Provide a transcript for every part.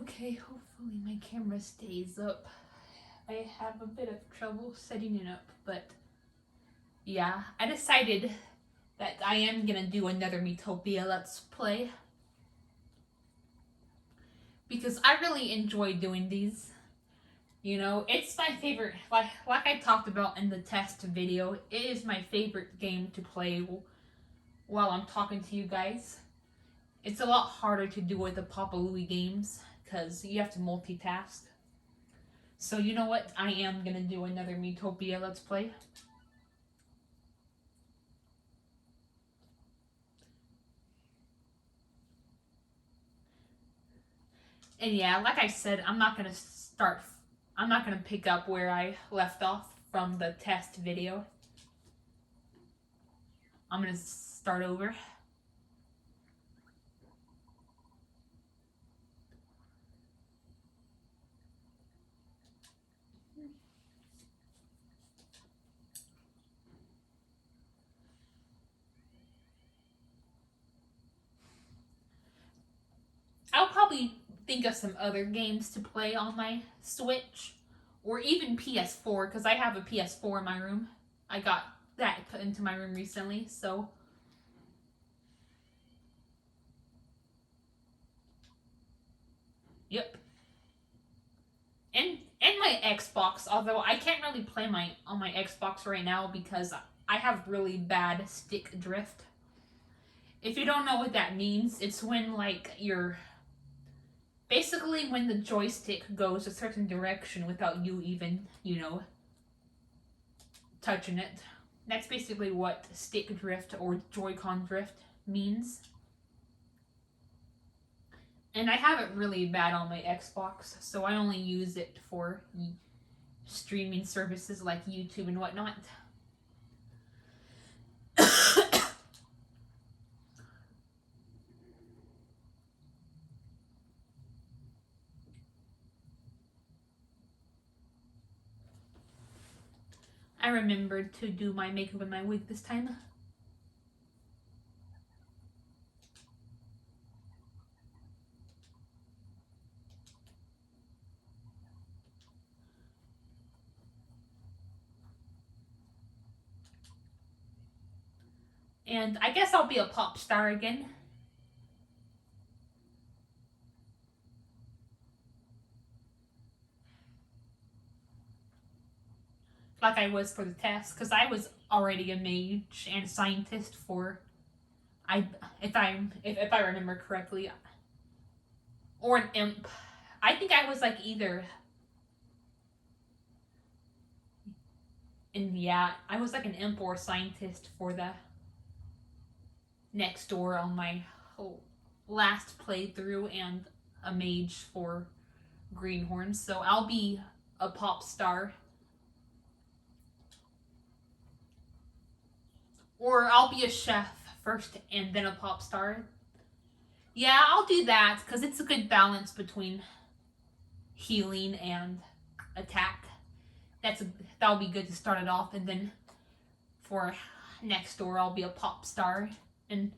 Okay, hopefully my camera stays up. I have a bit of trouble setting it up, but yeah, I decided that I am gonna do another Miitopia Let's Play because I really enjoy doing these. You know, it's my favorite, like I talked about in the test video, it is my favorite game to play while I'm talking to you guys. It's a lot harder to do with the Papa Louie games because you have to multitask. So you know what? I am gonna do another Miitopia Let's Play. And yeah, like I said, I'm not gonna pick up where I left off from the test video. I'm gonna start over. I'll probably think of some other games to play on my Switch or even PS4 because I have a PS4 in my room. I got that put into my room recently, so yep. And my Xbox, although I can't really play on my Xbox right now because I have really bad stick drift. If you don't know what that means, it's when like you're basically when the joystick goes a certain direction without you even, touching it. That's basically what stick drift or Joy-Con drift means. And I have it really bad on my Xbox, so I only use it for streaming services like YouTube and whatnot. I remembered to do my makeup and my wig this time. And I guess I'll be a pop star again. Like I was for the test, because I was already a mage and a scientist for if I remember correctly. Or an imp. I think I was like either. And yeah, I was like an imp or a scientist for the next door on my last playthrough and a mage for Greenhorn. So I'll be a pop star. Or I'll be a chef first and then a pop star. Yeah, I'll do that because it's a good balance between healing and attack. That'll be good to start it off, and then for next door I'll be a pop star, and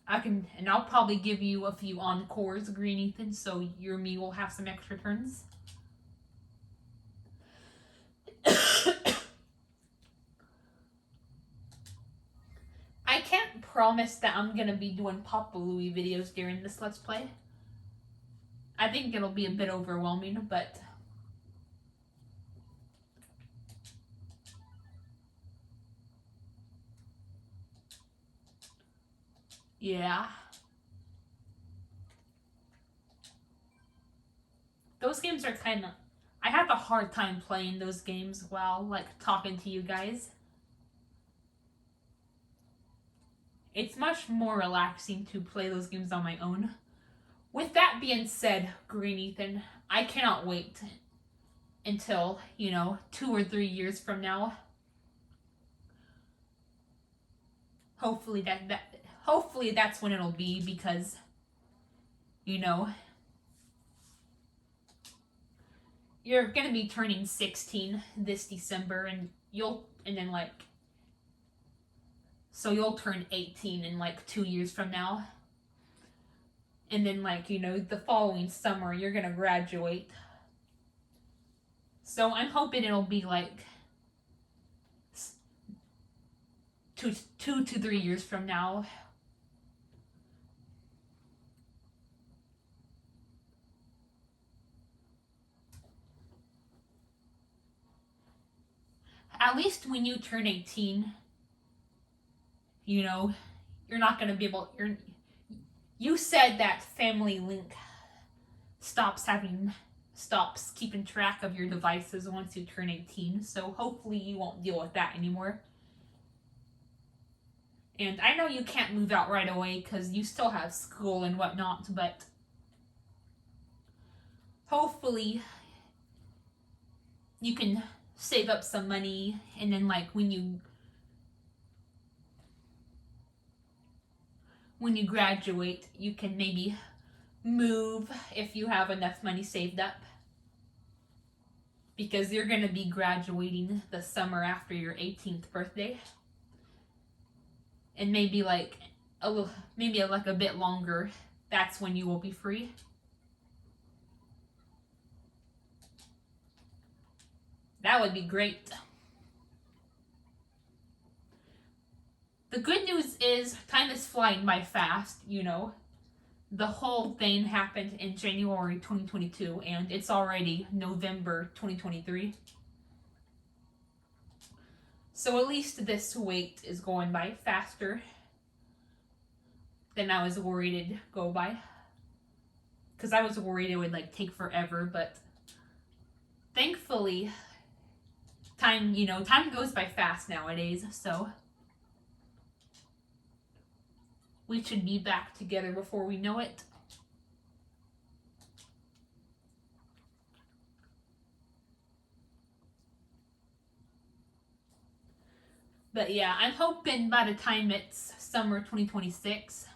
I'll probably give you a few encores, Green Ethan, so your me will have some extra turns. I can't promise that I'm gonna be doing Papa Louie videos during this Let's Play. I think it'll be a bit overwhelming, but yeah. Those games are kind of... I have a hard time playing those games while, like, talking to you guys. It's much more relaxing to play those games on my own. With that being said, Green Ethan, I cannot wait until, 2 or 3 years from now. Hopefully hopefully that's when it'll be, because you're gonna be turning 16 this December, and you'll turn 18 in like 2 years from now. and then like, you know, the following summer you're gonna graduate. So I'm hoping it'll be like 2 to 3 years from now. At least when you turn 18, you know, you're not gonna be able. You said that Family Link stops keeping track of your devices once you turn 18. So hopefully you won't deal with that anymore. And I know you can't move out right away because you still have school and whatnot, but hopefully you can save up some money, and then like when you graduate, you can maybe move if you have enough money saved up, because you're going to be graduating the summer after your 18th birthday, and maybe like a bit longer. That's when you will be free. That would be great. The good news is time is flying by fast, you know. The whole thing happened in January 2022 and it's already November 2023. So at least this wait is going by faster than I was worried it'd go by. Because I was worried it would like take forever, but thankfully time goes by fast nowadays, so we should be back together before we know it. But yeah, I'm hoping by the time it's summer 2026,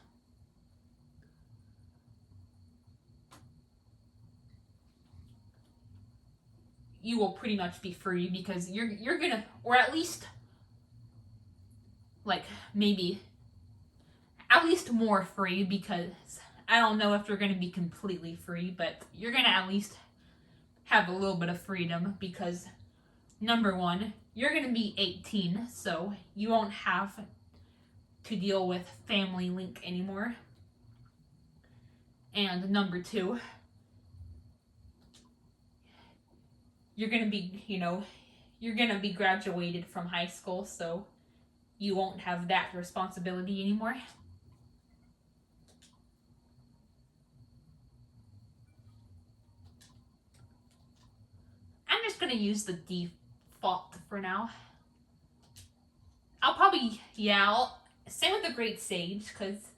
you will pretty much be free, because you're gonna, or at least like maybe at least more free, because I don't know if you're gonna be completely free, but you're gonna at least have a little bit of freedom, because number one, you're gonna be 18, so you won't have to deal with Family Link anymore. And number two, you're gonna be graduated from high school, so you won't have that responsibility anymore. I'm just gonna use the default for now. Same with the Great Sage, because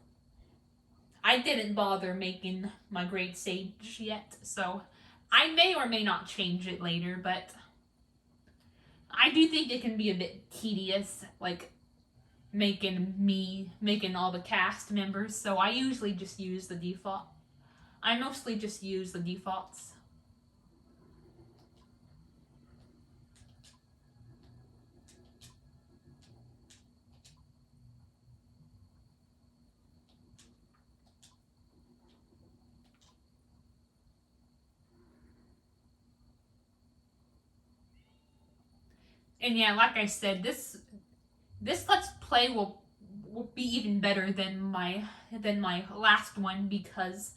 I didn't bother making my Great Sage yet, so I may or may not change it later, but I do think it can be a bit tedious, like making all the cast members, so I usually just use the default. I mostly just use the defaults. And yeah, like I said, this Let's Play will be even better than my last one, because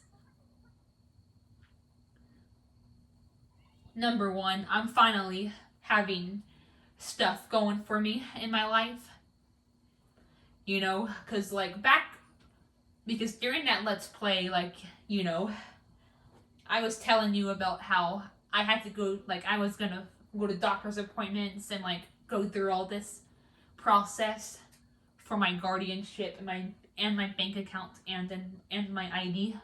number one, I'm finally having stuff going for me in my life. You know, because during that Let's Play, I was telling you about how I had to go, I was gonna go to doctor's appointments and go through all this process for my guardianship and my bank account and my ID.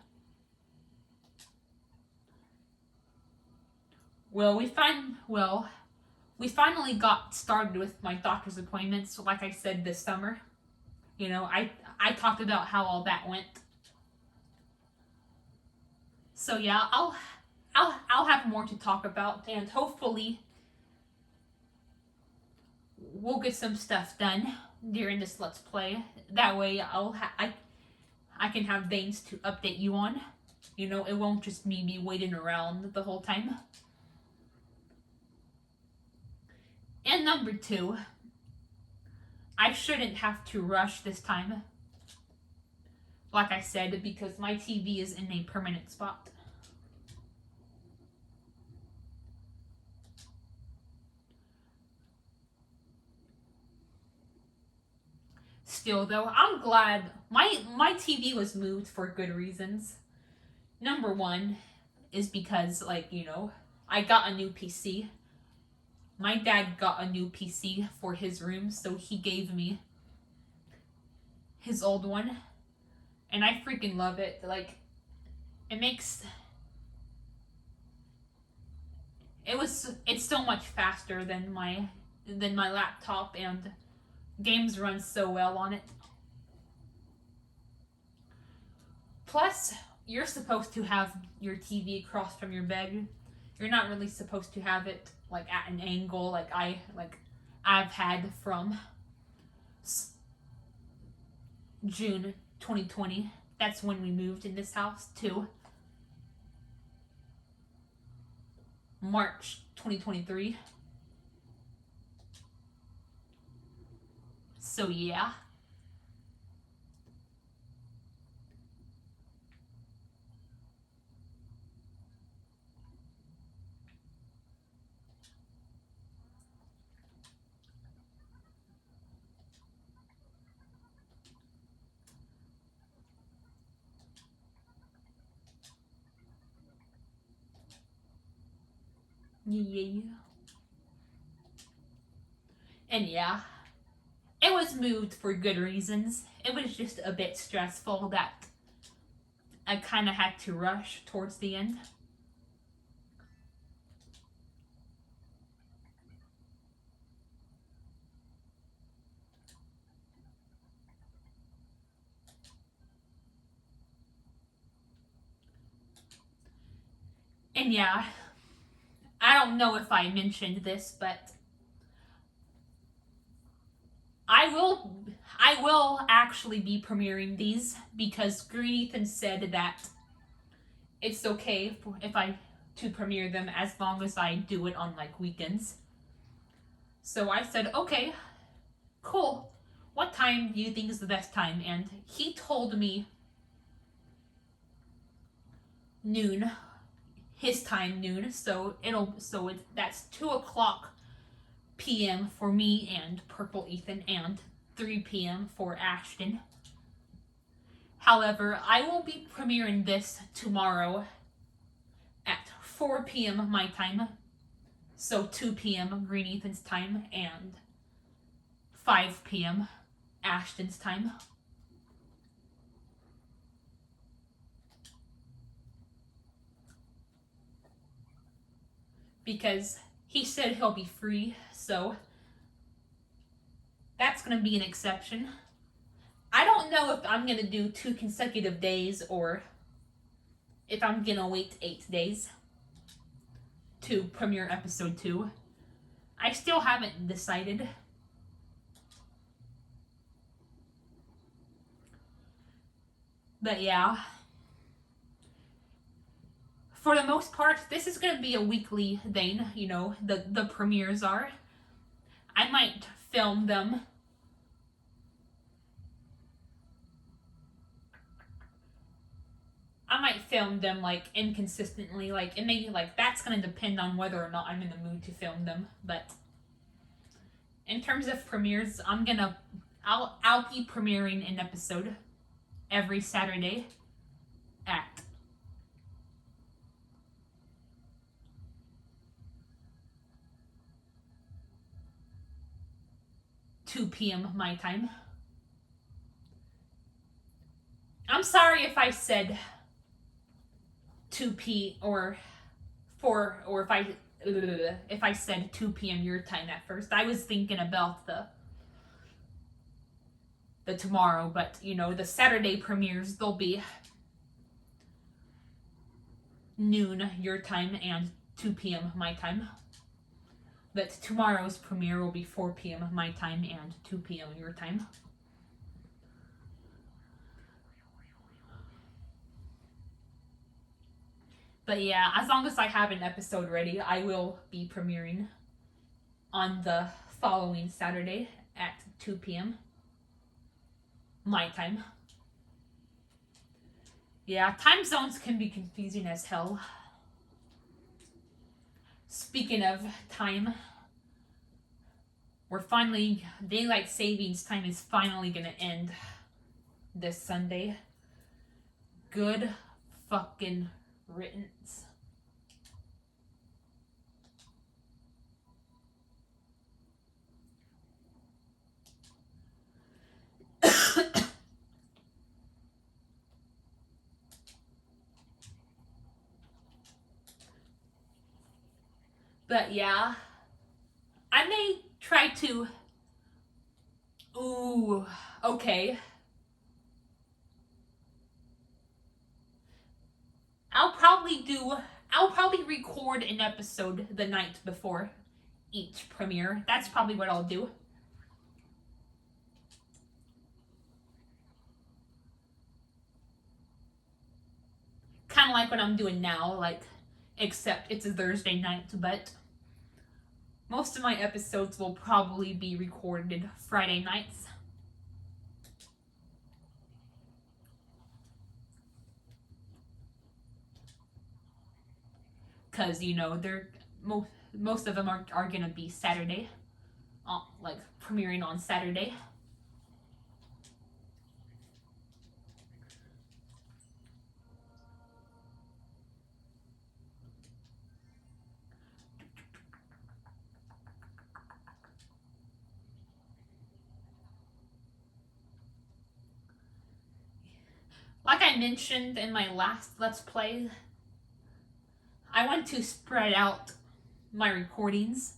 Well, we finally got started with my doctor's appointments, like I said, this summer. You know, I talked about how all that went. So yeah, I'll have more to talk about, and hopefully we'll get some stuff done during this Let's Play. That way I can have things to update you on. You know, it won't just me be waiting around the whole time. And number 2, I shouldn't have to rush this time. Like I said, because my TV is in a permanent spot. Still though, I'm glad my TV was moved for good reasons. Number 1 is because, like, you know, I got a new PC. My dad got a new PC for his room, so he gave me his old one. And I freaking love it. Like, it's so much faster than my laptop, and games run so well on it. Plus, you're supposed to have your TV across from your bed. You're not really supposed to have it like at an angle like I've had from June 2020. That's when we moved in this house, to March 2023. So yeah. Yeah. And yeah, it was moved for good reasons. It was just a bit stressful that I kind of had to rush towards the end. And yeah, I don't know if I mentioned this, but I will actually be premiering these because Green Ethan said that it's okay if I to premiere them as long as I do it on like weekends. So I said, okay, cool. What time do you think is the best time? And he told me noon, his time noon. So that's 2:00 p.m. for me and Purple Ethan, and 3 p.m. for Ashton. However, I will be premiering this tomorrow at 4 p.m. my time, so 2 p.m. Green Ethan's time, and 5 p.m. Ashton's time. Because he said he'll be free, so that's going to be an exception. I don't know if I'm going to do 2 consecutive days or if I'm going to wait 8 days to premiere episode 2. I still haven't decided. But yeah. For the most part, this is going to be a weekly thing, you know, the premieres are. I might film them like inconsistently, like, and maybe like that's gonna depend on whether or not I'm in the mood to film them. But in terms of premieres, I'll be premiering an episode every Saturday at 2 p.m. my time. I'm sorry if I said 2 p or 4, or if I said 2 p.m. your time at first. I was thinking about the tomorrow, but you know, the Saturday premieres, they'll be noon your time and 2 p.m. my time. But tomorrow's premiere will be 4 p.m. my time and 2 p.m. your time. But yeah, as long as I have an episode ready, I will be premiering on the following Saturday at 2 p.m. my time. Yeah, time zones can be confusing as hell. Speaking of time, daylight savings time is finally gonna end this Sunday. Good fucking riddance. But yeah, I may try to. Ooh, okay. I'll probably record an episode the night before each premiere. That's probably what I'll do. Kind of like what I'm doing now, like, except it's a Thursday night, but most of my episodes will probably be recorded Friday nights. Because, they're most of them are gonna be Saturday, like premiering on Saturday. Like I mentioned in my last Let's Play, I want to spread out my recordings.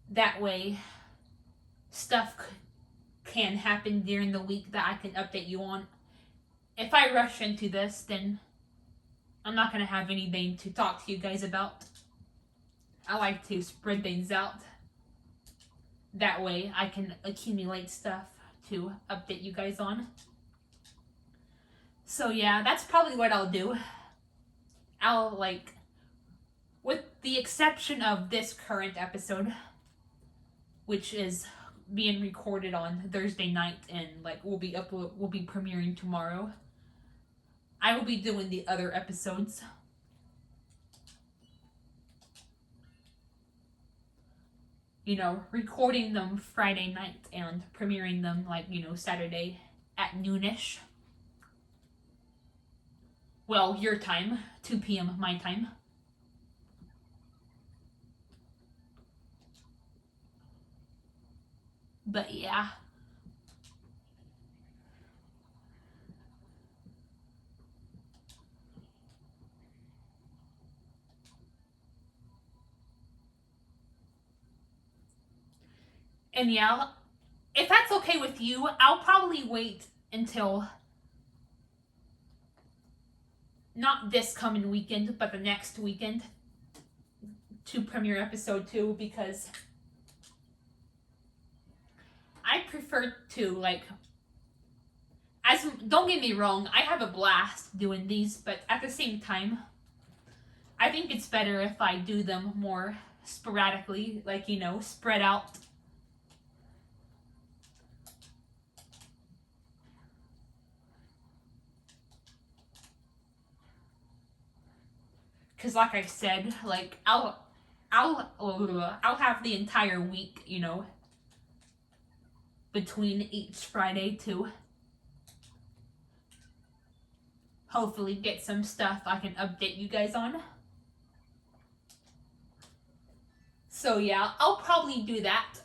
That way, stuff can happen during the week that I can update you on. If I rush into this, then I'm not going to have anything to talk to you guys about. I like to spread things out. That way, I can accumulate stuff to update you guys on. So yeah, that's probably what I'll do. With the exception of this current episode, which is being recorded on Thursday night and will be premiering tomorrow, I will be doing the other episodes. Recording them Friday night and premiering them Saturday at noonish. Well, your time, 2 p.m. my time. But yeah. And yeah, if that's okay with you, I'll probably wait until not this coming weekend, but the next weekend to premiere episode 2, because I prefer to don't get me wrong, I have a blast doing these, but at the same time, I think it's better if I do them more sporadically, spread out. Because like I said, I'll have the entire week, between each Friday to hopefully get some stuff I can update you guys on. So yeah, I'll probably do that.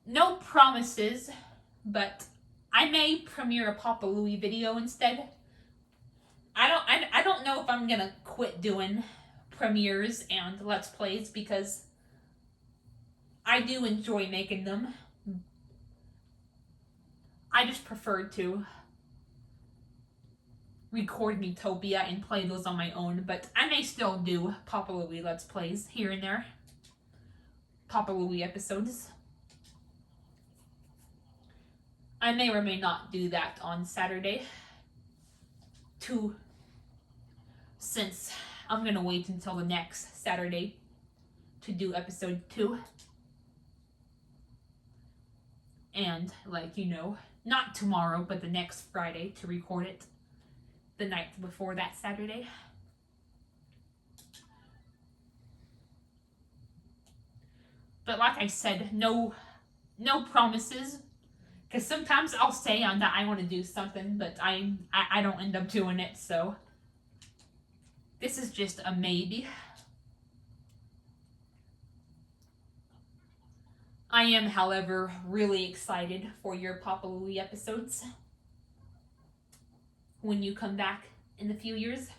No promises, but I may premiere a Papa Louie video instead. I don't know if I'm gonna quit doing premieres and Let's Plays, because I do enjoy making them. I just prefer to record Miitopia and play those on my own, but I may still do Papa Louie Let's Plays here and there. Papa Louie episodes. I may or may not do that on Saturday. Since I'm gonna wait until the next Saturday to do episode 2. And, like, you know, not tomorrow, but the next Friday to record it the night before that Saturday. But like I said, no promises. Because sometimes I'll say that I want to do something, but I don't end up doing it, so this is just a maybe. I am, however, really excited for your Papa Louie episodes when you come back in a few years.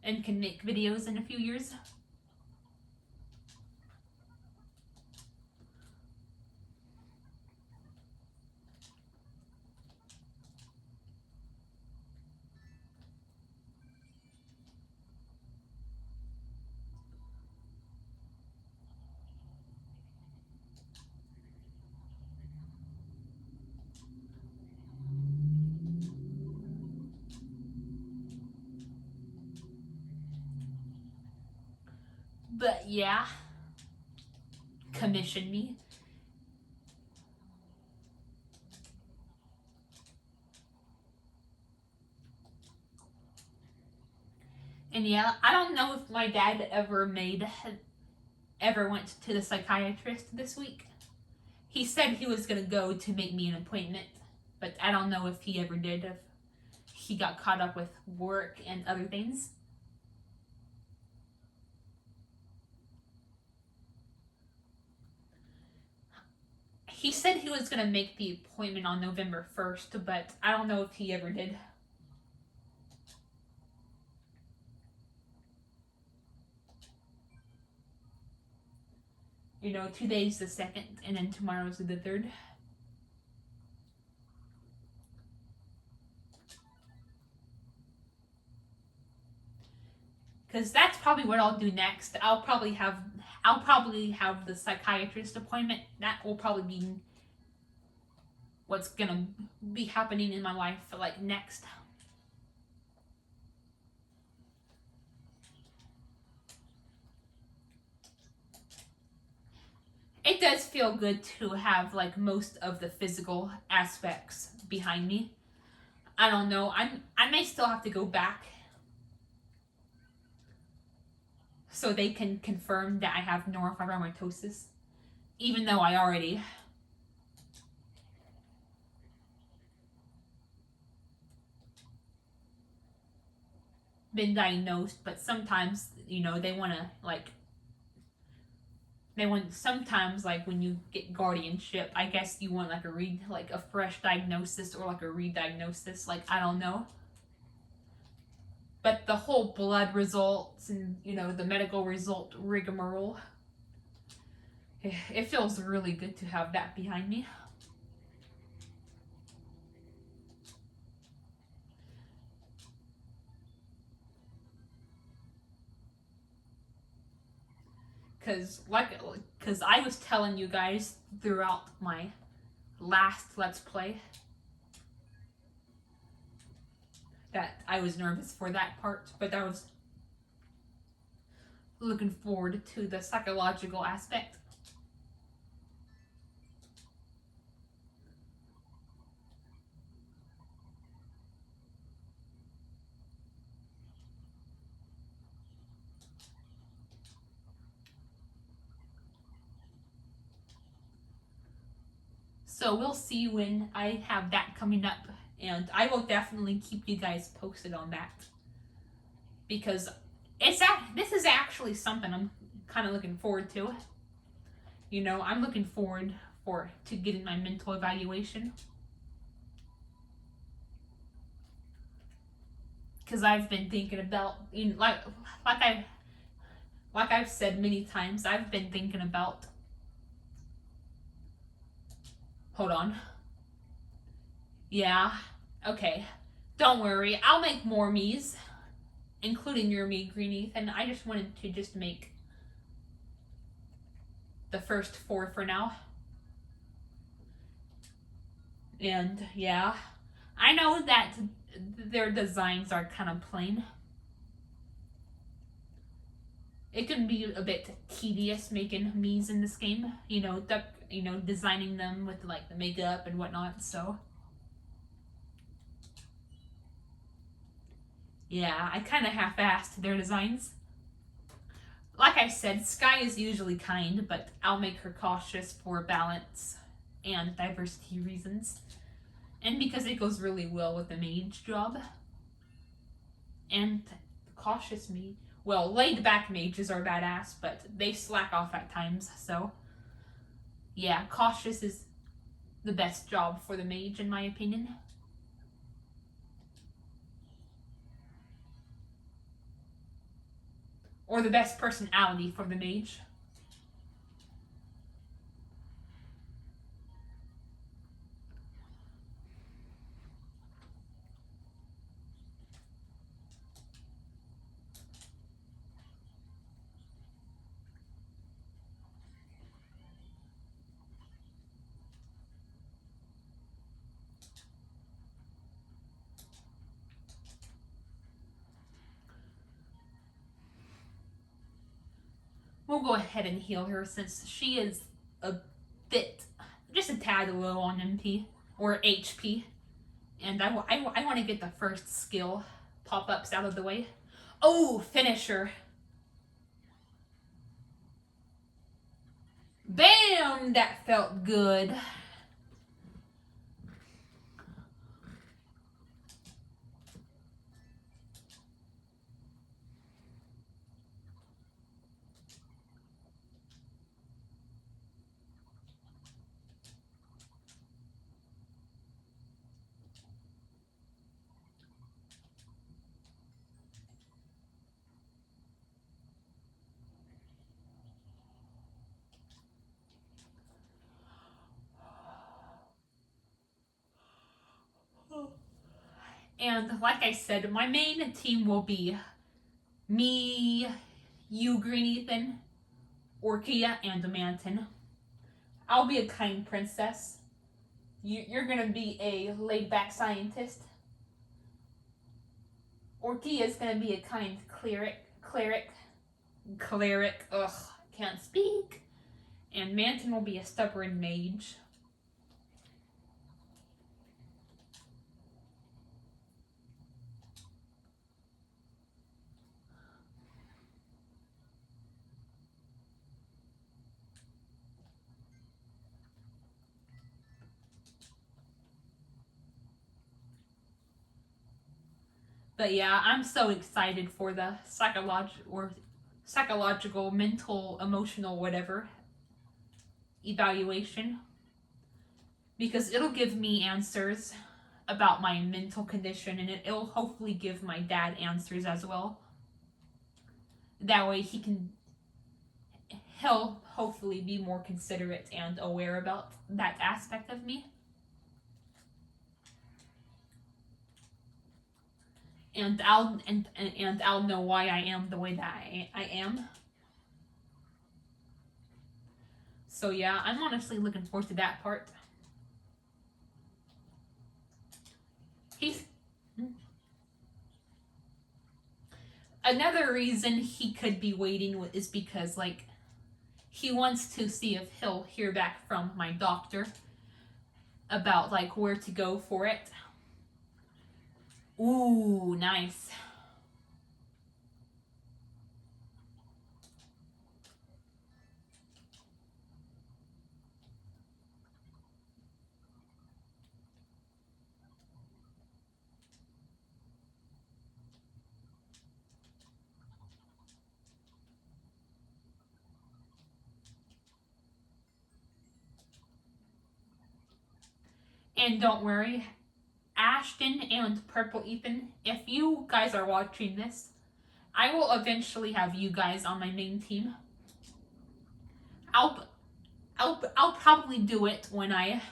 And can make videos in a few years. But yeah, commission me. And yeah, I don't know if my dad ever went to the psychiatrist this week. He said he was gonna go to make me an appointment, but I don't know if he ever did, if he got caught up with work and other things. He said he was gonna make the appointment on November 1st, but I don't know if he ever did. You know, today's the 2nd, and then tomorrow's the 3rd. Because that's probably what I'll do next. I'll probably have the psychiatrist appointment. That will probably be what's gonna be happening in my life for like next. It does feel good to have like most of the physical aspects behind me. I don't know. I may still have to go back so they can confirm that I have neurofibromatosis, even though I already been diagnosed. But sometimes, you know, they want to sometimes, like when you get guardianship, I guess you want like a fresh diagnosis or like a re-diagnosis, like I don't know. But the whole blood results and, you know, the medical result rigmarole, it feels really good to have that behind me. Because I was telling you guys throughout my last Let's Play that I was nervous for that part, but I was looking forward to the psychological aspect. So we'll see when I have that coming up, and I will definitely keep you guys posted on that, because this is actually something I'm kind of looking forward to. You know, I'm looking forward to getting my mental evaluation, because I've been thinking about, you know, like I've said many times, I've been thinking about Hold on. Yeah. Okay. Don't worry. I'll make more Miis, including your Mii, Green Ethan. I just wanted to just make the first 4 for now. And yeah, I know that their designs are kind of plain. It can be a bit tedious making Miis in this game, designing them with like the makeup and whatnot. So yeah, I kind of half-assed their designs. Like I said, Sky is usually kind, but I'll make her cautious for balance and diversity reasons. And because it goes really well with the mage job. And cautious me. Well, laid back mages are badass, but they slack off at times, so yeah, cautious is the best job for the mage in my opinion. Or the best personality for the mage. We'll go ahead and heal her since she is a bit, just a tad low on MP or HP. And I want to get the first skill pop-ups out of the way. Oh, finisher. Bam! That felt good. And like I said, my main team will be me, you, Green Ethan, Orkia, and Manton. I'll be a kind princess. You're gonna be a laid-back scientist. Orkia is gonna be a kind cleric. Ugh, can't speak. And Manton will be a stubborn mage. But yeah, I'm so excited for the psychological, mental, emotional, whatever evaluation. Because it'll give me answers about my mental condition and it'll hopefully give my dad answers as well. That way he'll hopefully be more considerate and aware about that aspect of me. And I'll know why I am the way that I am. So yeah, I'm honestly looking forward to that part. Another reason he could be waiting is because like he wants to see if he'll hear back from my doctor about like where to go for it. Ooh, nice. And don't worry, Ashton and Purple Ethan, if you guys are watching this, I will eventually have you guys on my main team. I'll probably do it when I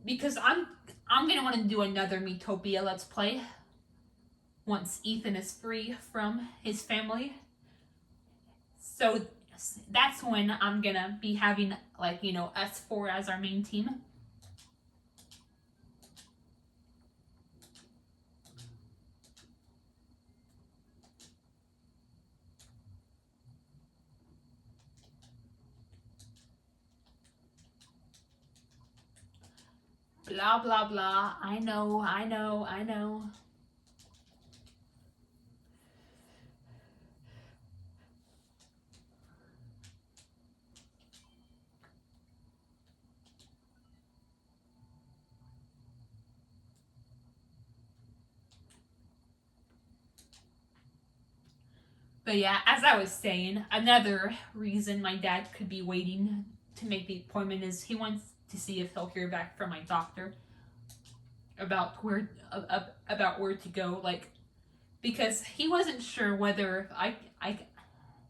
because I'm gonna want to do another Miitopia Let's Play once Ethan is free from his family. So that's when I'm gonna be having, like, us four as our main team. Blah blah blah. I know. But yeah, as I was saying, another reason my dad could be waiting to make the appointment is he wants to see if he'll hear back from my doctor about where to go, like, because he wasn't sure whether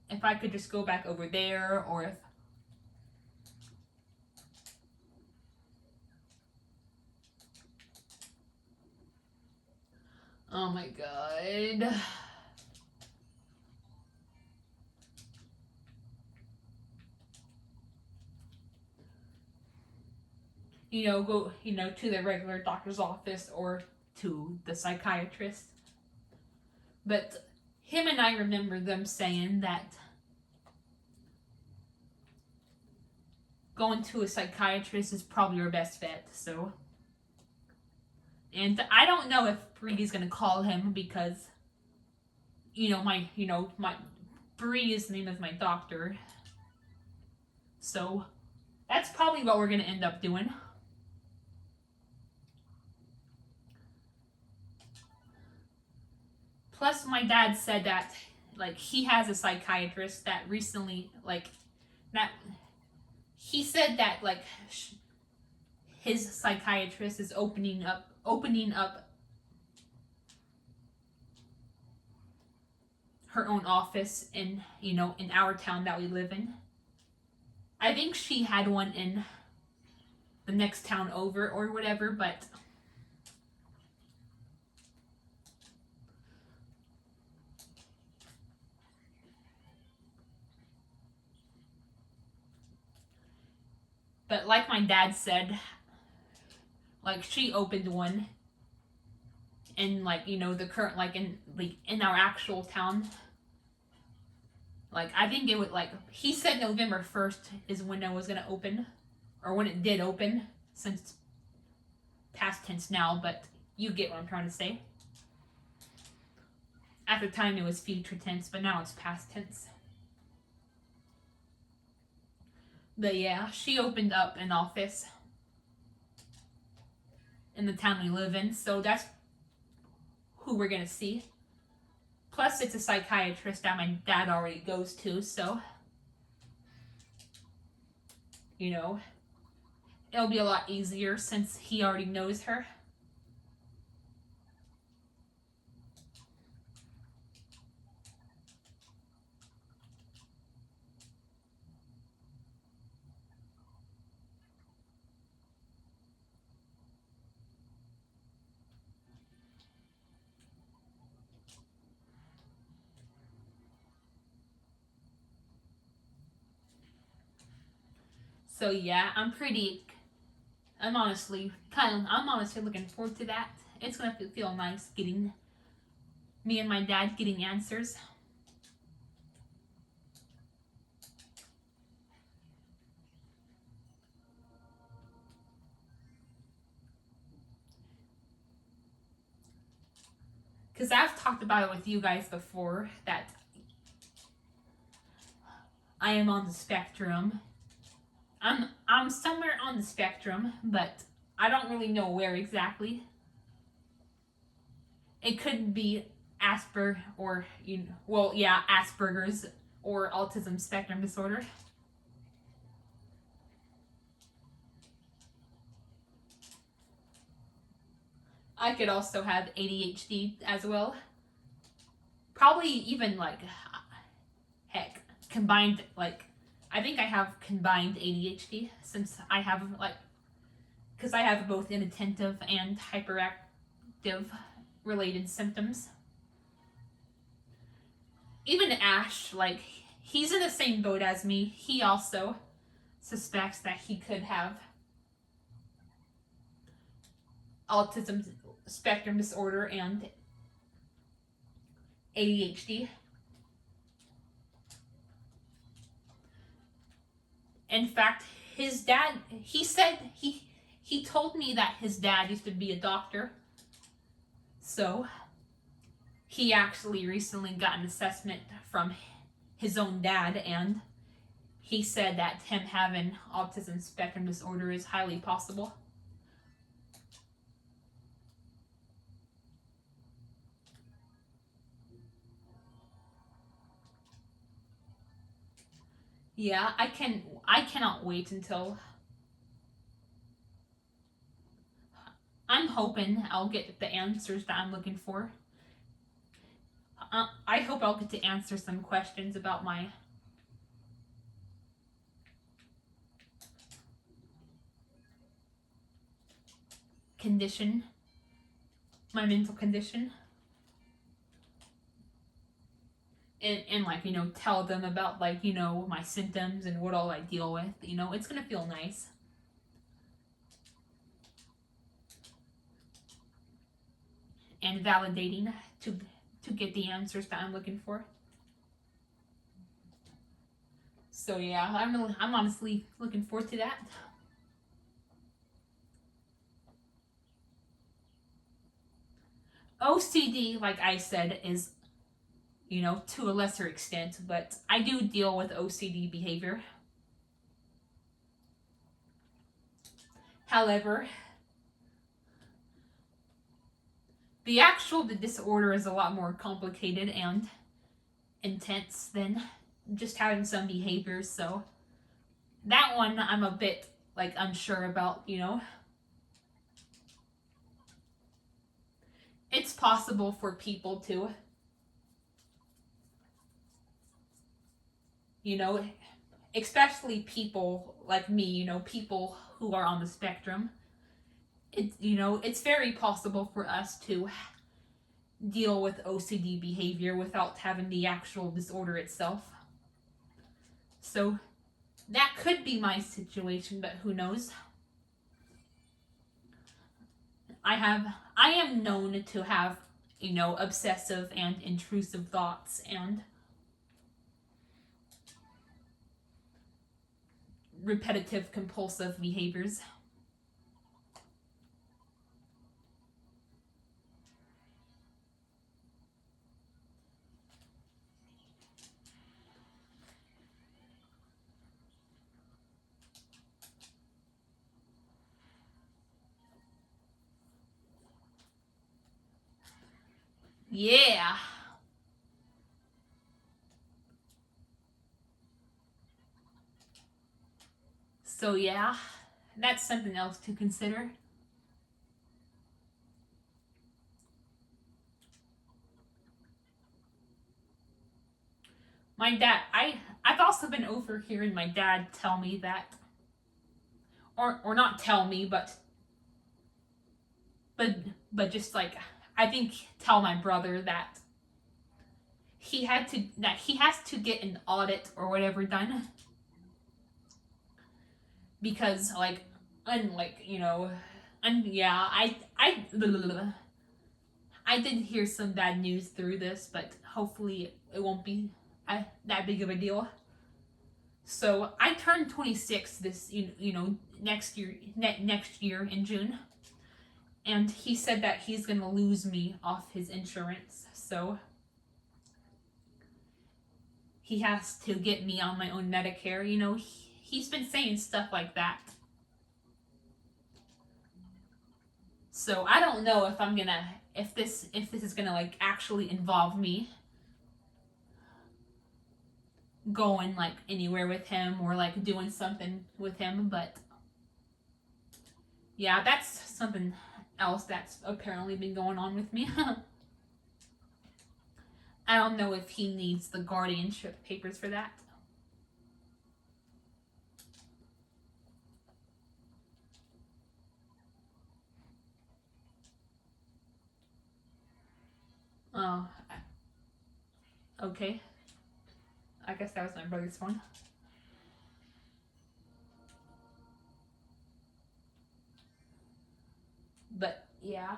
if I could just go back over there, or if oh my god. Go, to the regular doctor's office or to the psychiatrist. But him and I remember them saying that going to a psychiatrist is probably your best bet, so. And I don't know if Bree's gonna call him because, my Bree is the name of my doctor. So that's probably what we're gonna end up doing. Plus, my dad said that, like, he has a psychiatrist that recently, like, that he said that, like, his psychiatrist is opening up her own office in our town that we live in. I think she had one in the next town over or whatever, but like my dad said, like, she opened one in, like, the current, like, in our actual town. Like, I think it would, like, he said November 1st is when it was gonna open, or when it did open, since past tense now, but you get what I'm trying to say. At the time it was future tense, but now it's past tense. But yeah, she opened up an office in the town we live in, so that's who we're gonna see. Plus, it's a psychiatrist that my dad already goes to, so, it'll be a lot easier since he already knows her. So yeah, I'm honestly looking forward to that. It's gonna feel nice getting me and my dad getting answers. Because I've talked about it with you guys before, that I am on the spectrum. I'm somewhere on the spectrum, but I don't really know where exactly. It could be Asperger's or autism spectrum disorder. I could also have ADHD as well. Probably even, like, heck, combined, like, I think I have combined ADHD, since I have, like, because I have both inattentive and hyperactive related symptoms. Even Ash, like, he's in the same boat as me. He also suspects that he could have autism spectrum disorder and ADHD. In fact, his dad, he said, he told me that his dad used to be a doctor. So, he actually recently got an assessment from his own dad, and he said that him having autism spectrum disorder is highly possible. Yeah, I cannot wait until I'm hoping I'll get the answers that I'm looking for. I hope I'll get to answer some questions about my condition, my mental condition. And like, tell them about, like, my symptoms and what all I deal with. It's gonna feel nice. And validating to get the answers that I'm looking for. So yeah, I'm honestly looking forward to that. OCD, like I said, is, to a lesser extent, but I do deal with OCD behavior. However, the disorder is a lot more complicated and intense than just having some behaviors, so that one I'm a bit, like, unsure about. It's possible for people to, especially people like me, people who are on the spectrum. It's very possible for us to deal with OCD behavior without having the actual disorder itself. So that could be my situation, but who knows? I am known to have, obsessive and intrusive thoughts and repetitive compulsive behaviors. Yeah. So yeah, that's something else to consider. My dad, I've also been overhearing my dad tell me that, or not tell me, but but just, like, I think tell my brother that he has to get an audit or whatever done, because, like, unlike, and yeah, I did hear some bad news through this, but hopefully it won't be that big of a deal. So I turned 26 this next year in June, and he said that he's gonna lose me off his insurance, so he has to get me on my own Medicare. He's been saying stuff like that. So I don't know if this is gonna, like, actually involve me going, like, anywhere with him or, like, doing something with him, but yeah, that's something else that's apparently been going on with me. I don't know if he needs the guardianship papers for that. Oh, okay. I guess that was my brother's phone. But yeah.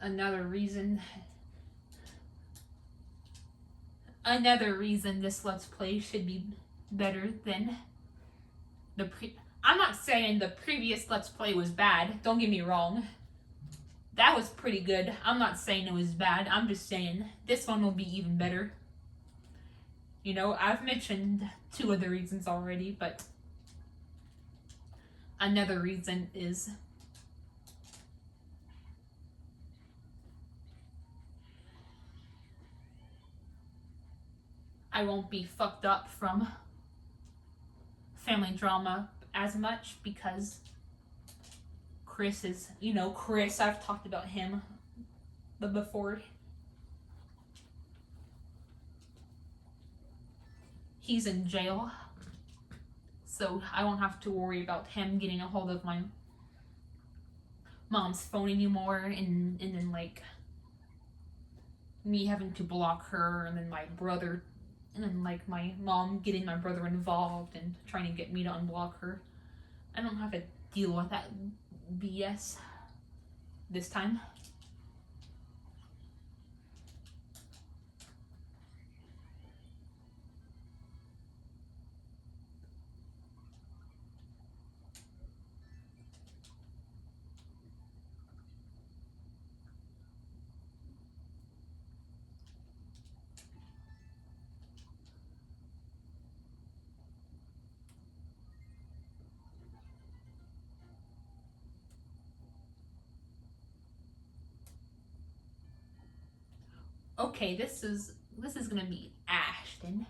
Another reason this Let's Play should be better than I'm not saying the previous Let's Play was bad. Don't get me wrong. That was pretty good. I'm not saying it was bad. I'm just saying this one will be even better. You know, I've mentioned 2 other reasons already, but another reason is I won't be fucked up from family drama as much because Chris is, Chris, I've talked about him before. He's in jail, so I won't have to worry about him getting a hold of my mom's phone anymore, and then like me having to block her, and then my brother, and then like my mom getting my brother involved and trying to get me to unblock her. I don't have to deal with that BS this time. Okay, this is gonna be Ashton,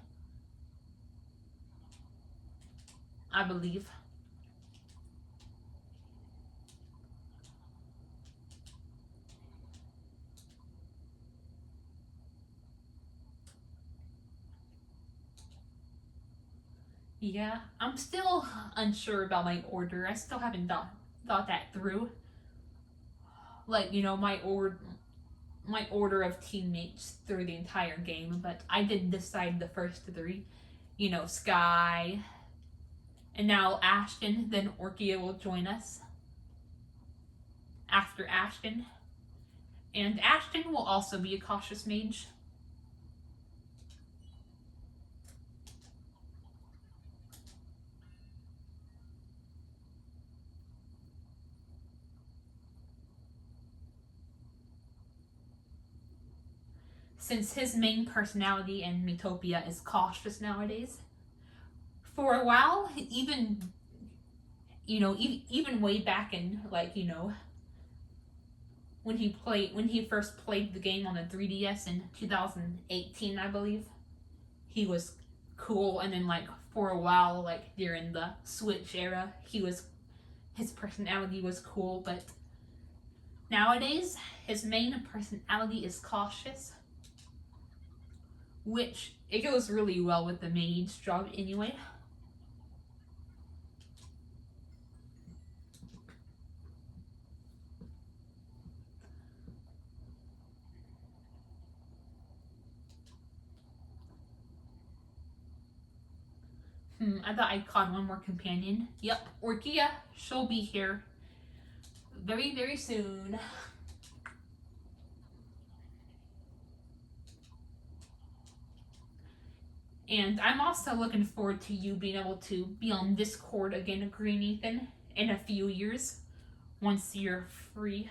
I believe. Yeah, I'm still unsure about my order. I still haven't thought that through. Like, my order of teammates through the entire game, but I did decide the first 3. Sky, and now Ashton, then Orkia will join us after Ashton. And Ashton will also be a cautious mage. Since his main personality in Miitopia is cautious nowadays. For a while, even even way back in when he first played the game on the 3DS in 2018, I believe, he was cool, and then for a while, during the Switch era, his personality was cool, but nowadays his main personality is cautious, which it goes really well with the maid's job anyway. I thought I caught one more companion. Yep, Orkia, she'll be here very, very soon. And I'm also looking forward to you being able to be on Discord again, Green Ethan, in a few years, once you're free.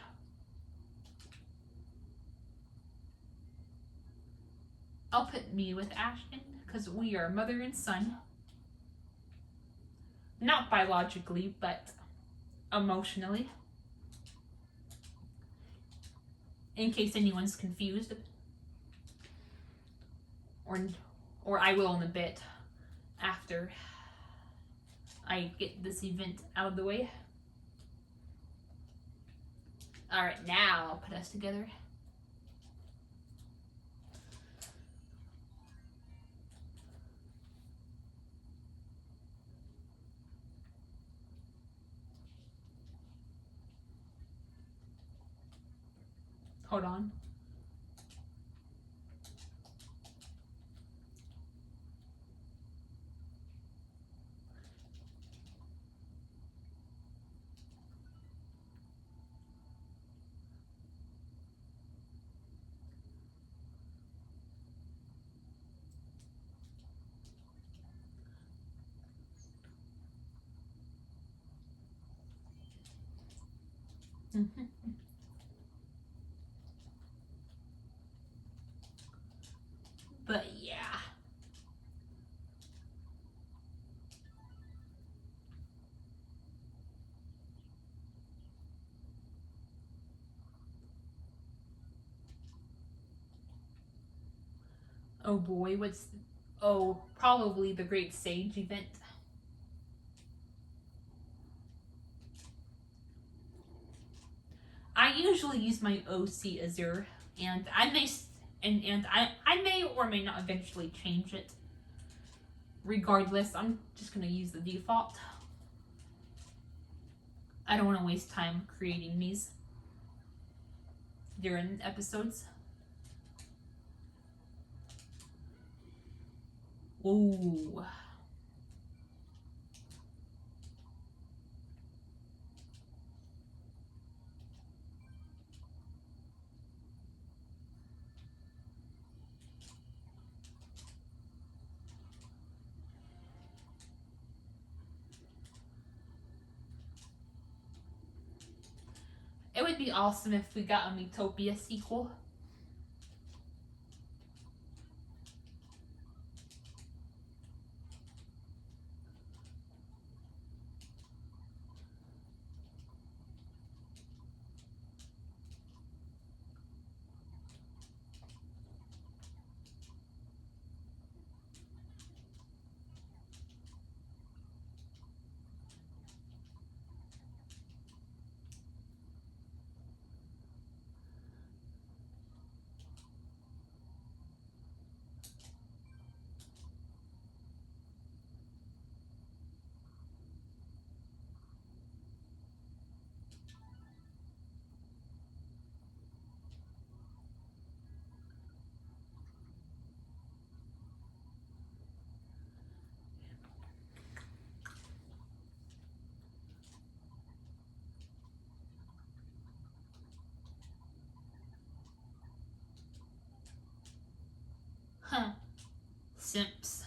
I'll put me with Ashton, because we are mother and son. Not biologically, but emotionally. In case anyone's confused. Or I will in a bit, after I get this event out of the way. Alright, now I'll put us together. Hold on. But yeah. Oh boy, what's... Oh, probably the Great Sage event. I usually use my OC Azure, and I may I may or may not eventually change it. Regardless, I'm just gonna use the default. I don't want to waste time creating these during episodes. Ooh. It would be awesome if we got a Miitopia sequel. Huh. Simps.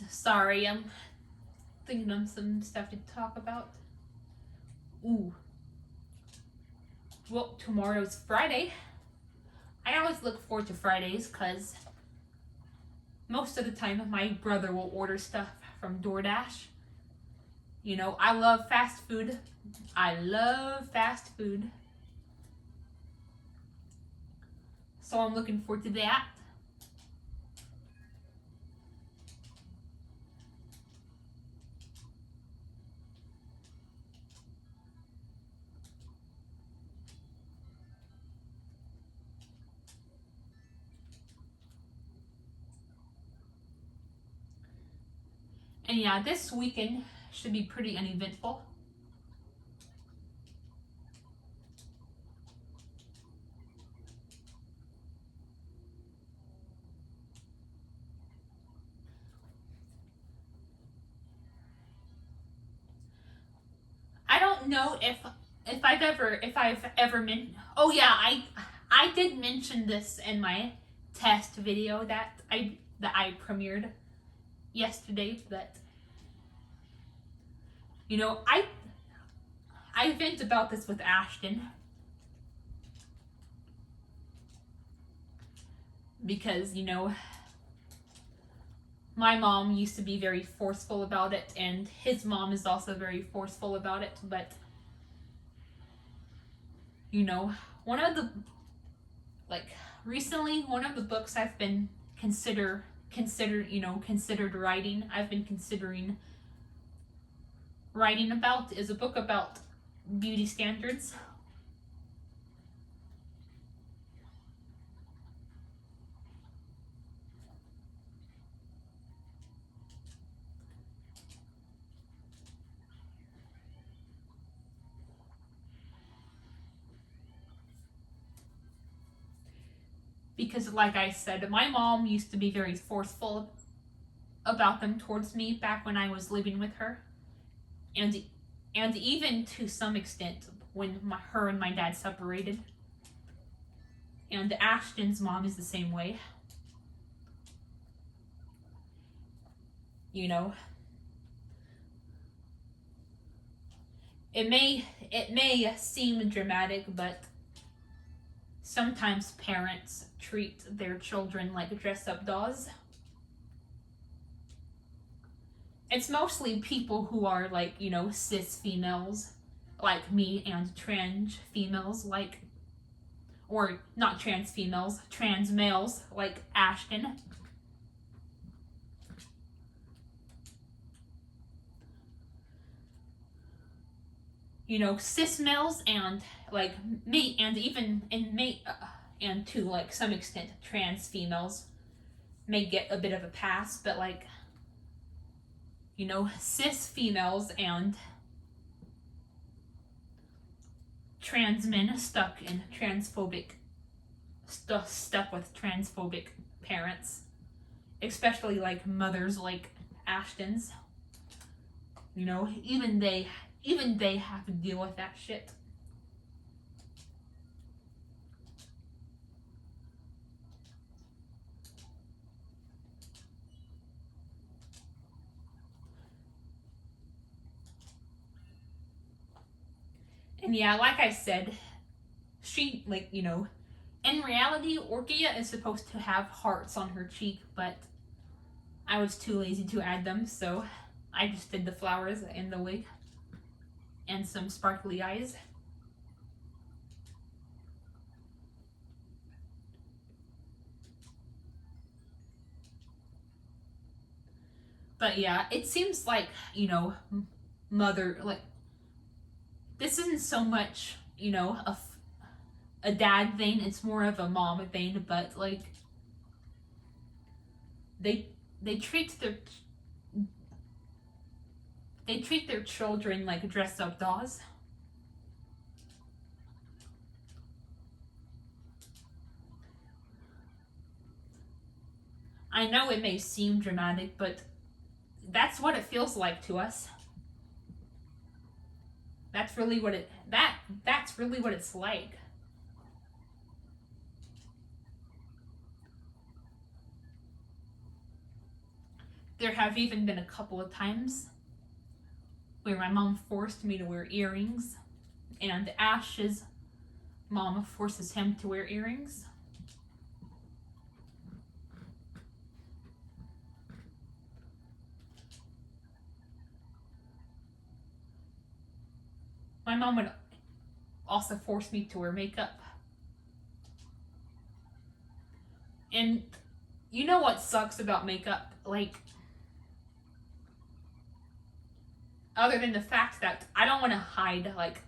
Sorry, I'm thinking of some stuff to talk about. Ooh. Well, tomorrow's Friday. I always look forward to Fridays because most of the time my brother will order stuff from DoorDash. You know, I love fast food. I love fast food. So I'm looking forward to that. And yeah, this weekend should be pretty uneventful. I don't know if I've ever oh yeah, I did mention this in my test video that I premiered yesterday. But you know, I vent about this with Ashton because, you know, my mom used to be very forceful about it, and his mom is also very forceful about it. But you know, one of the recently, one of the books I've been considered writing, I've been considering writing about, is a book about beauty standards. Because like I said, my mom used to be very forceful about them towards me back when I was living with her. And even to some extent when her and my dad separated. And Ashton's mom is the same way. You know, it may seem dramatic, but sometimes parents treat their children like dress-up dolls. It's mostly people who are like, you know, cis females like me, and trans females like, or not trans females, trans males like Ashton. You know, cis males and like me, and even and to like some extent trans females may get a bit of a pass, but like, you know, cis females and trans men stuck with transphobic parents, especially like mothers like Ashton's. You know, even they have to deal with that shit. And yeah, like I said, she, like, you know, in reality, Orchia is supposed to have hearts on her cheek, but I was too lazy to add them, so I just did the flowers and the wig and some sparkly eyes. But yeah, it seems like, you know, mother, like, this isn't so much, you know, a dad thing, it's more of a mom thing, but like, they treat their children like dress up dolls. I know it may seem dramatic, but that's what it feels like to us. That's really what that's really what it's like. There have even been a couple of times where my mom forced me to wear earrings, and Ash's mom forces him to wear earrings. My mom would also force me to wear makeup. And you know what sucks about makeup? Like, other than the fact that I don't want to hide, like,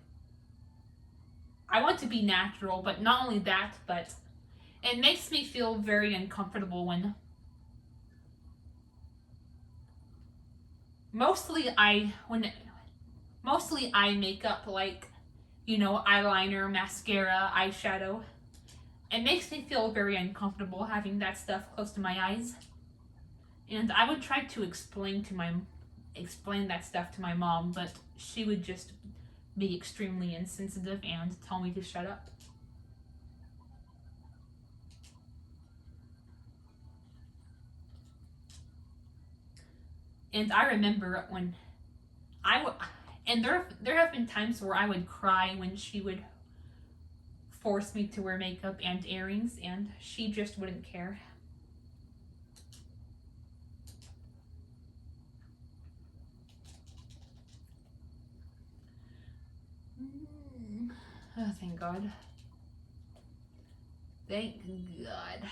I want to be natural, but not only that, but it makes me feel very uncomfortable when mostly I make up, like, you know, eyeliner, mascara, eyeshadow. It makes me feel very uncomfortable having that stuff close to my eyes. And I would try to explain that stuff to my mom, but she would just be extremely insensitive and tell me to shut up. And I remember when I would, and there have been times where I would cry when she would force me to wear makeup and earrings, and she just wouldn't care. Oh, thank God. Thank God.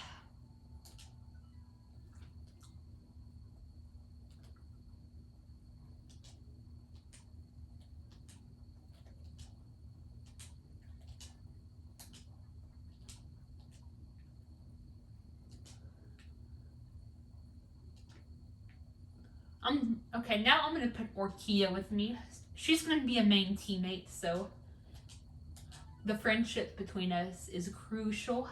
Okay, now I'm gonna put Orkia with me. She's gonna be a main teammate, so the friendship between us is crucial.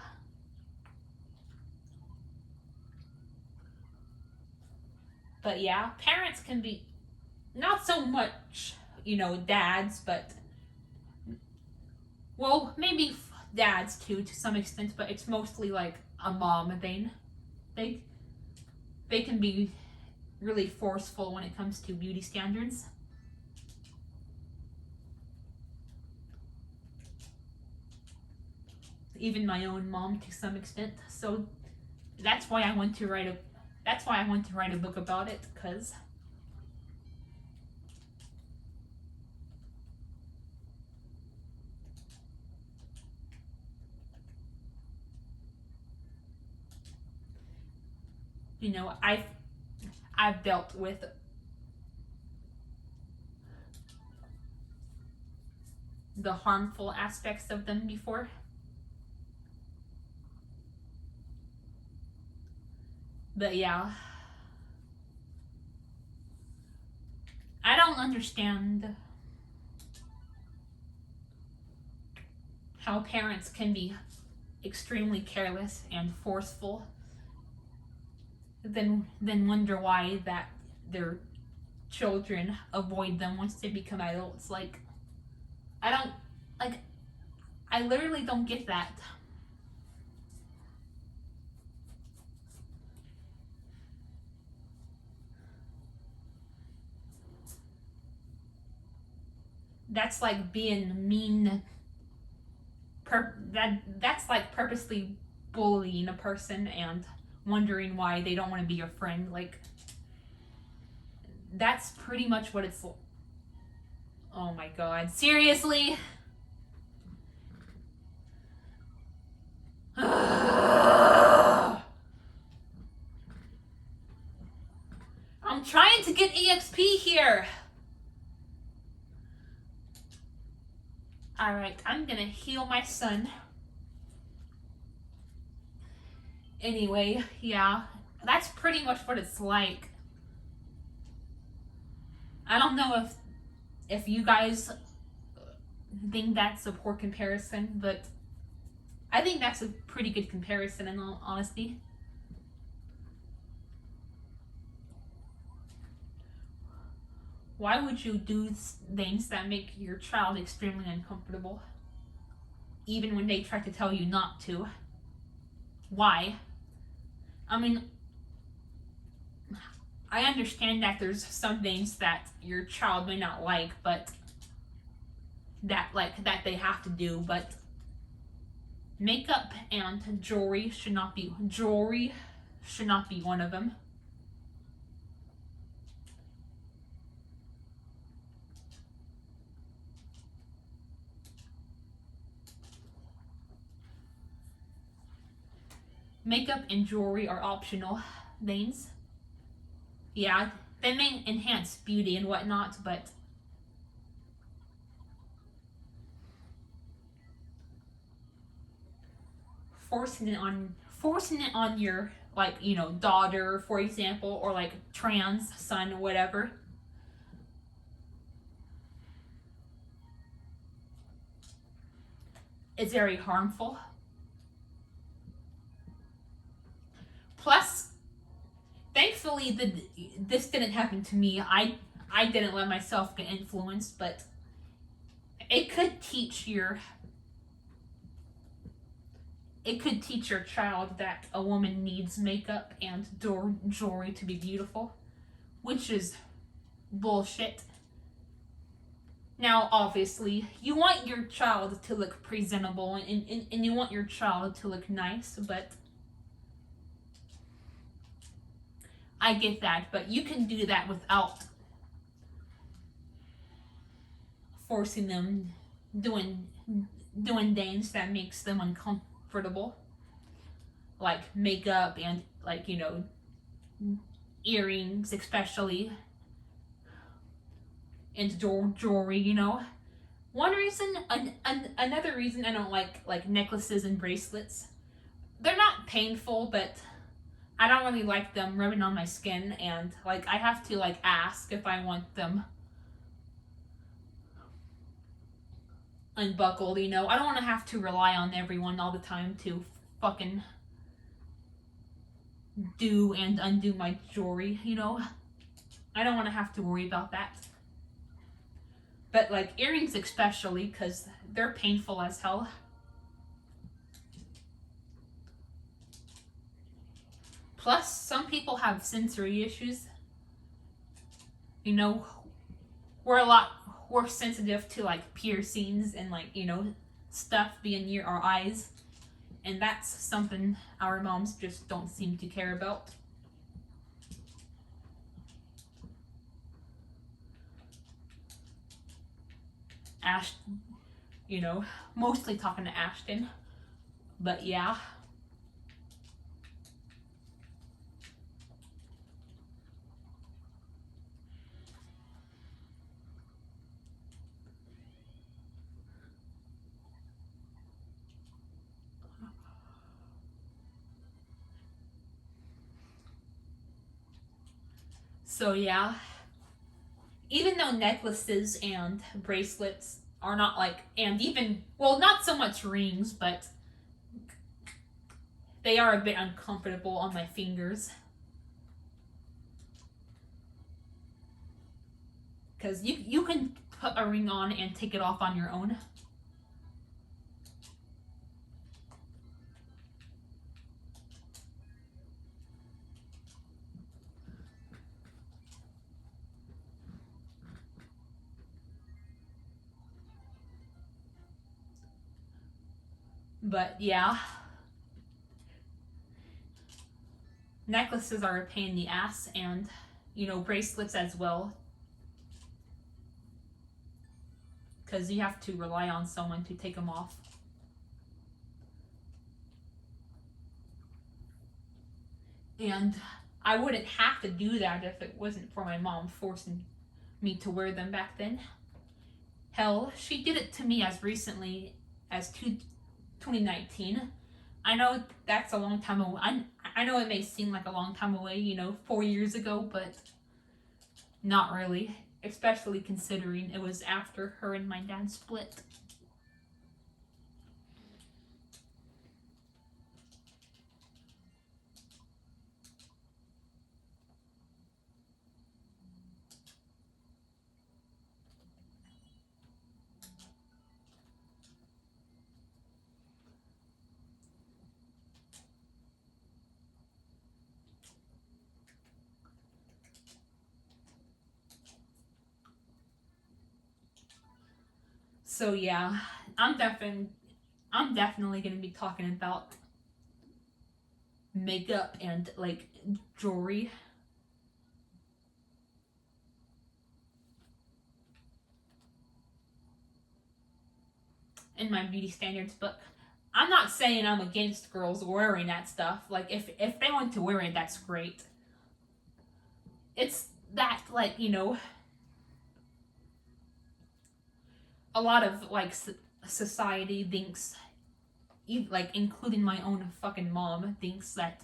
But yeah, parents can be not so much, dads, but well, maybe dads too to some extent, but it's mostly like a mom thing. They they can be really forceful when it comes to beauty standards. Even my own mom to some extent. So that's why I want to write a book about it, because I've dealt with the harmful aspects of them before. But yeah, I don't understand how parents can be extremely careless and forceful, then wonder why that their children avoid them once they become adults. Like, I don't, like, I literally don't get that. That's like being mean. That's like purposely bullying a person and wondering why they don't want to be your friend. Like, that's pretty much what it's. Oh my God! Seriously. I'm trying to get EXP here. Alright, I'm gonna heal my son. Anyway, yeah, that's pretty much what it's like. I don't know if you guys think that's a poor comparison, but I think that's a pretty good comparison in all honesty. Why would you do things that make your child extremely uncomfortable, even when they try to tell you not to? Why? I mean, I understand that there's some things that your child may not like, but that they have to do, but makeup and jewelry should not be one of them. Makeup and jewelry are optional things. Yeah, they may enhance beauty and whatnot, but forcing it on your, like, daughter, for example, or like trans son, whatever. It's very harmful. Plus, thankfully, this didn't happen to me. I didn't let myself get influenced, but it could teach your child that a woman needs makeup and jewelry to be beautiful. which is bullshit. Now, obviously, you want your child to look presentable and you want your child to look nice, but I get that. But you can do that without forcing them doing things that makes them uncomfortable, like makeup and, like, earrings especially, and jewelry. Another reason I don't like necklaces and bracelets. They're not painful, but I don't really like them rubbing on my skin, and like I have to like ask if I want them unbuckled. I don't want to have to rely on everyone all the time to fucking do and undo my jewelry. I don't want to have to worry about that. But like earrings especially, because they're painful as hell. Plus, some people have sensory issues. We're sensitive to like piercings and like, stuff being near our eyes. And that's something our moms just don't seem to care about. Mostly talking to Ashton. But yeah. So yeah. Even though necklaces and bracelets are not like, and even, well, not so much rings, but they are a bit uncomfortable on my fingers. Because you can put a ring on and take it off on your own. But yeah. Necklaces are a pain in the ass, and, bracelets as well. Because you have to rely on someone to take them off. And I wouldn't have to do that if it wasn't for my mom forcing me to wear them back then. Hell, she did it to me as recently as 2019. I know that's a long time away. I know it may seem like a long time away, 4 years ago, but not really. Especially considering it was after her and my dad split. So yeah, I'm definitely going to be talking about makeup and like jewelry. In my beauty standards book. I'm not saying I'm against girls wearing that stuff. Like if they want to wear it, that's great. It's that, like, a lot of like society thinks, like including my own fucking mom, thinks that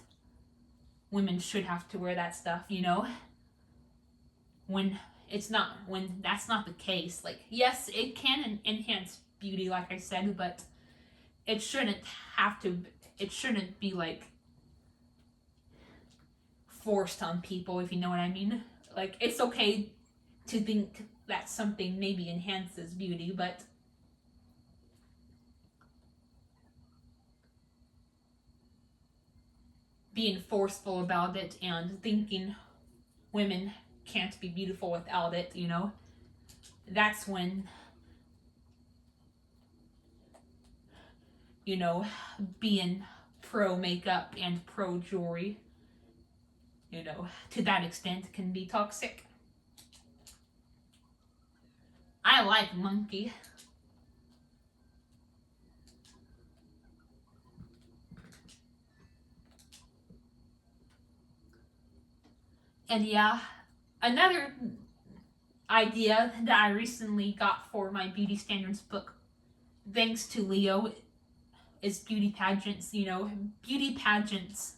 women should have to wear that stuff, when that's not the case. Like, yes, it can enhance beauty, like I said, but it shouldn't be like forced on people, if you know what I mean. Like, it's okay to think that something maybe enhances beauty, but being forceful about it and thinking women can't be beautiful without it, you know. That's when, you know, being pro makeup and pro jewelry, you know, to that extent can be toxic. I like monkey. And yeah, another idea that I recently got for my beauty standards book, thanks to Leo, is beauty pageants. You know, beauty pageants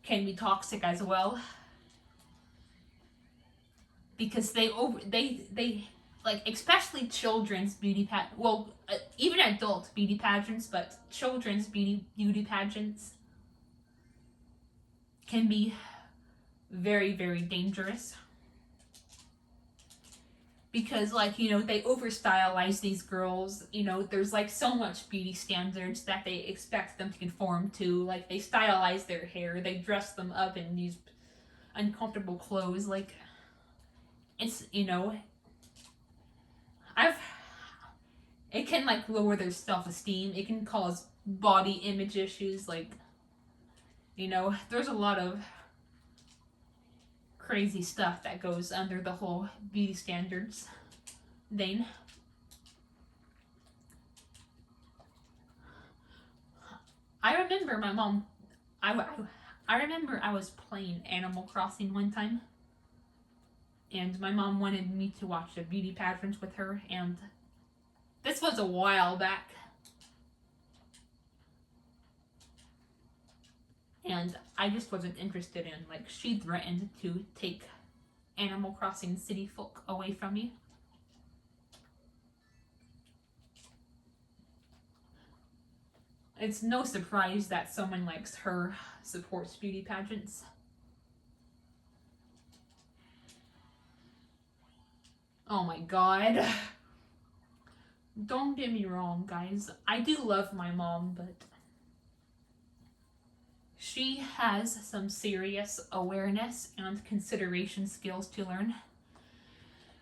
can be toxic as well, because they like, especially children's even adult beauty pageants, but children's beauty pageants can be very, very dangerous, because, like, you know, they over stylize these girls. You know, there's like so much beauty standards that they expect them to conform to. Like, they stylize their hair, they dress them up in these uncomfortable clothes. Like, it's, you know, I've it can, like, lower their self-esteem. It can cause body image issues. Like, you know, there's a lot of crazy stuff that goes under the whole beauty standards thing. I remember my mom, I remember I was playing Animal Crossing one time, and my mom wanted me to watch the beauty pageants with her, and this was a while back. And I just wasn't interested in, like, she threatened to take Animal Crossing City Folk away from me. It's no surprise that someone like her supports beauty pageants. Oh my god. Don't get me wrong, guys. I do love my mom, but she has some serious awareness and consideration skills to learn.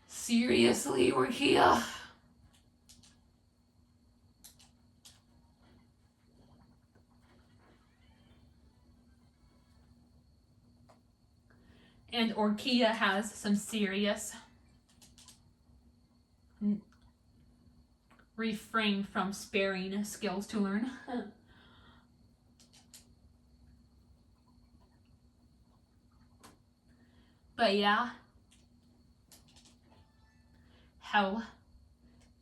Seriously, we're here. And Orkia has some serious refrain from sparing skills to learn. But yeah. Hell.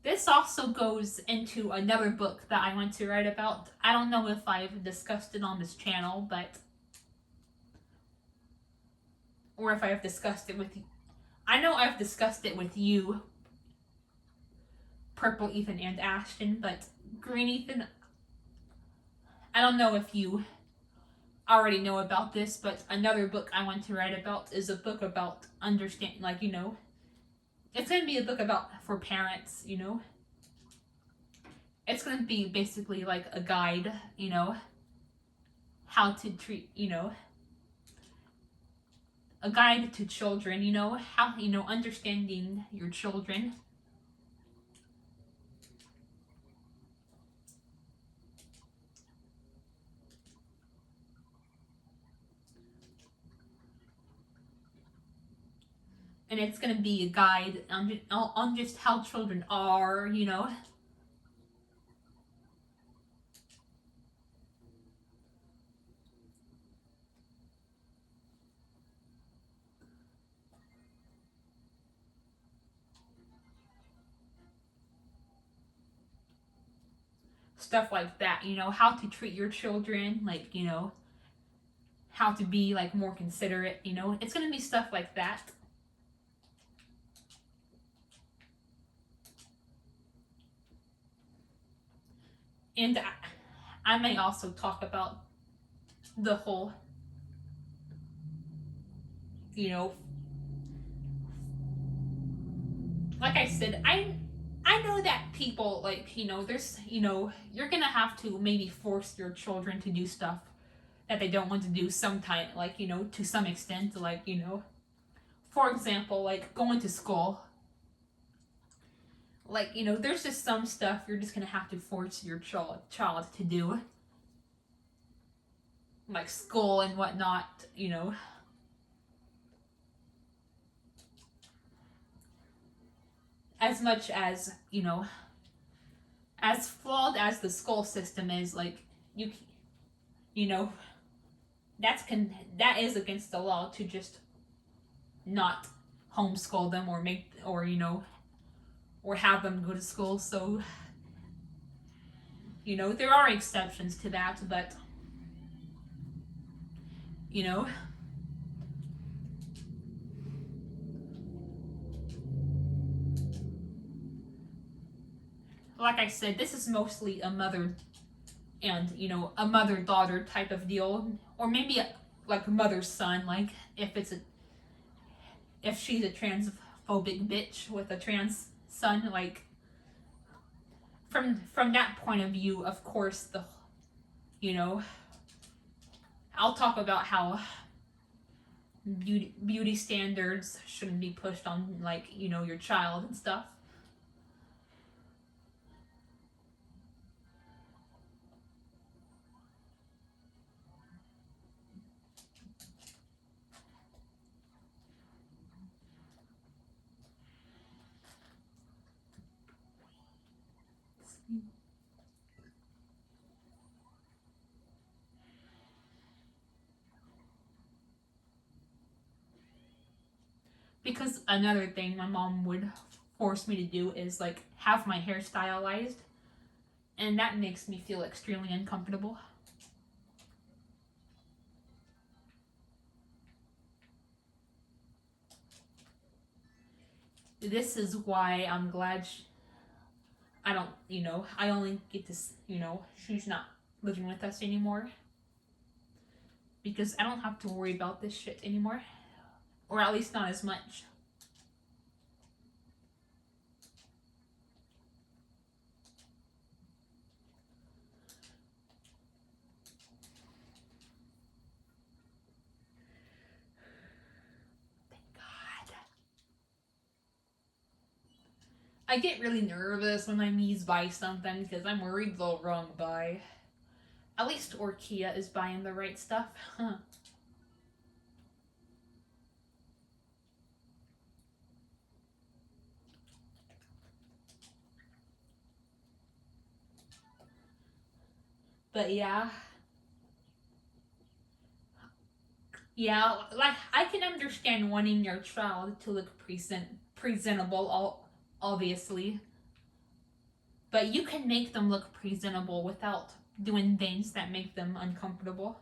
This also goes into another book that I want to write about. I don't know if I've discussed it on this channel, but... or if I've discussed it with you. I know I've discussed it with you, Purple Ethan and Ashton, but Green Ethan, I don't know if you already know about this, but another book I want to write about is a book about understanding, like, you know, it's going to be a book about, for parents, you know. It's going to be basically like a guide, you know, how to treat, you know, a guide to children, you know, how, you know, understanding your children. And it's going to be a guide on just how children are, you know. Stuff like that, you know, how to treat your children, like, you know, how to be, like, more considerate, you know. It's going to be stuff like that. And I may also talk about the whole, you know, like I said, I I know that people, like, there's, you're gonna have to maybe force your children to do stuff that they don't want to do sometime, like, to some extent, like, for example, like going to school. Like, there's just some stuff you're just gonna have to force your child to do, like school and whatnot. As much as, as flawed as the school system is, like, you know, that is against the law to just not homeschool them or make, or have them go to school. So, there are exceptions to that, but, you know, like I said, this is mostly a mother and, a mother-daughter type of deal, or maybe like mother-son, like if she's a transphobic bitch with a trans son, like, from that point of view, of course, you know I'll talk about how beauty standards shouldn't be pushed on, like, your child and stuff. Because another thing my mom would force me to do is, like, have my hair stylized, and that makes me feel extremely uncomfortable. This is why I'm glad I don't, I only get this, she's not living with us anymore. Because I don't have to worry about this shit anymore. Or at least not as much. Thank God. I get really nervous when my niece buy something because I'm worried they'll wrong buy. At least Orkia is buying the right stuff. But yeah. Yeah, like, I can understand wanting your child to look presentable, obviously. But you can make them look presentable without doing things that make them uncomfortable.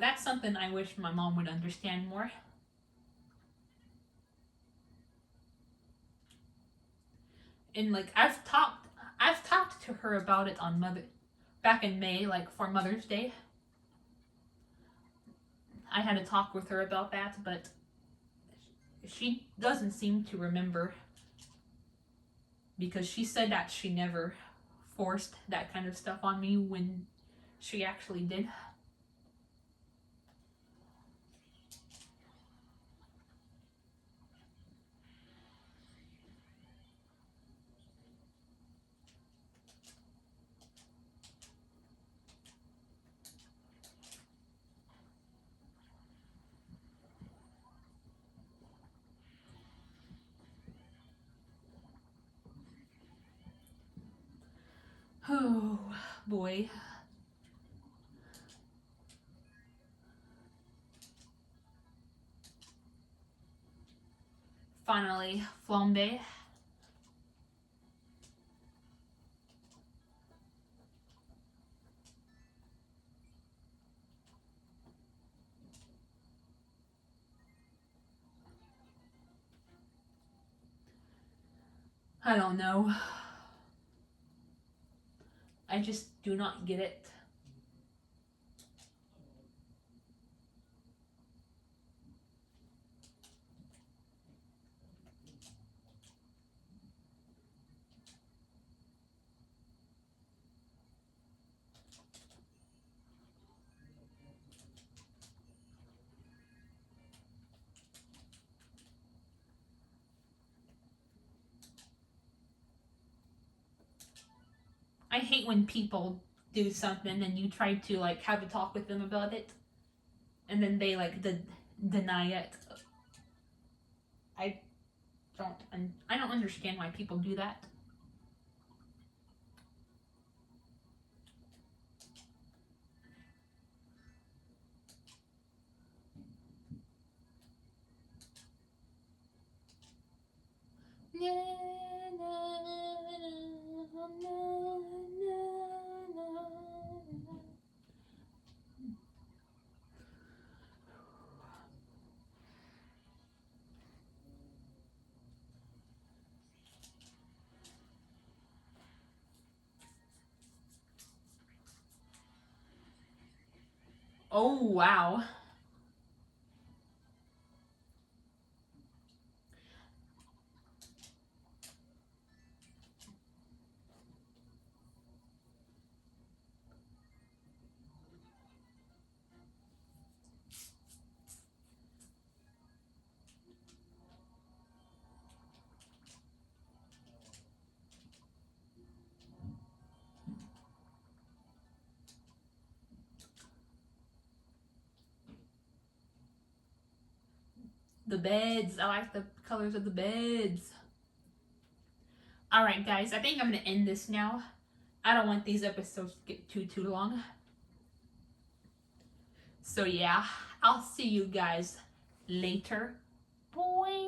That's something I wish my mom would understand more. And, like, I've talked to her about it on back in May, like, for Mother's Day. I had a talk with her about that, but she doesn't seem to remember, because she said that she never forced that kind of stuff on me when she actually did. Oh boy. Finally, flambe. I don't know. I just do not get it. I hate when people do something and you try to like have a talk with them about it, and then they like deny it. I I don't understand why people do that. Oh wow. The beds. I like the colors of the beds. Alright guys, I think I'm gonna end this now. I don't want these episodes to get too long. So yeah, I'll see you guys later. Boy.